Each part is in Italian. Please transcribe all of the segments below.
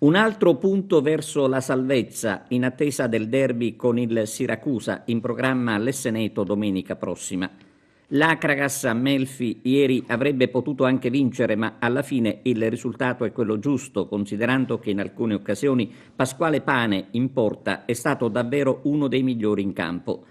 Un altro punto verso la salvezza in attesa del derby con il Siracusa in programma all'Esseneto domenica prossima. L'Acragas a Melfi ieri avrebbe potuto anche vincere, ma alla fine il risultato è quello giusto, considerando che in alcune occasioni Pasquale Pane in porta è stato davvero uno dei migliori in campo.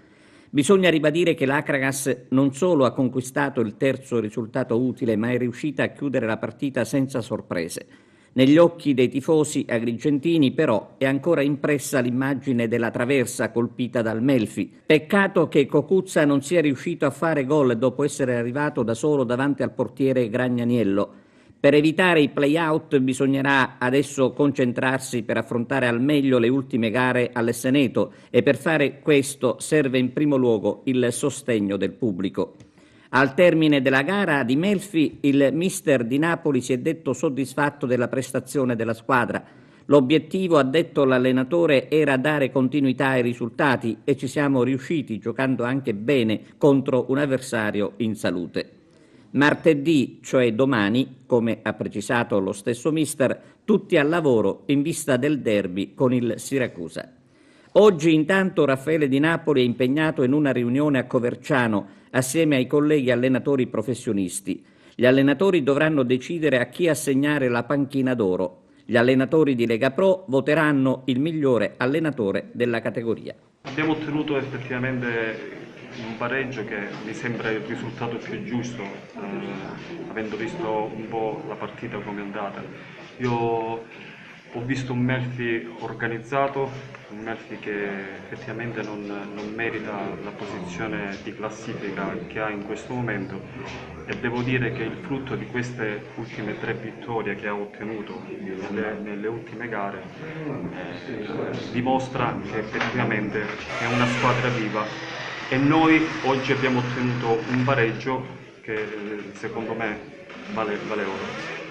Bisogna ribadire che l'Acragas non solo ha conquistato il terzo risultato utile, ma è riuscita a chiudere la partita senza sorprese. Negli occhi dei tifosi agrigentini, però, è ancora impressa l'immagine della traversa colpita dal Melfi. Peccato che Cocuzza non sia riuscito a fare gol dopo essere arrivato da solo davanti al portiere Gragnaniello. Per evitare i play-out bisognerà adesso concentrarsi per affrontare al meglio le ultime gare all'Esseneto e per fare questo serve in primo luogo il sostegno del pubblico. Al termine della gara di Melfi, il mister di Napoli si è detto soddisfatto della prestazione della squadra. L'obiettivo, ha detto l'allenatore, era dare continuità ai risultati e ci siamo riusciti giocando anche bene contro un avversario in salute. Martedì, cioè domani, come ha precisato lo stesso mister, tutti al lavoro in vista del derby con il Siracusa. Oggi intanto Raffaele Di Napoli è impegnato in una riunione a Coverciano assieme ai colleghi allenatori professionisti. Gli allenatori dovranno decidere a chi assegnare la panchina d'oro. Gli allenatori di Lega Pro voteranno il migliore allenatore della categoria. Abbiamo ottenuto effettivamente un pareggio che mi sembra il risultato più giusto, avendo visto un po' la partita come è andata. Io ho visto un Melfi organizzato, un Melfi che effettivamente non merita la posizione di classifica che ha in questo momento, e devo dire che il frutto di queste ultime 3 vittorie che ha ottenuto nelle ultime gare dimostra che effettivamente è una squadra viva, e noi oggi abbiamo ottenuto un pareggio che secondo me vale oro.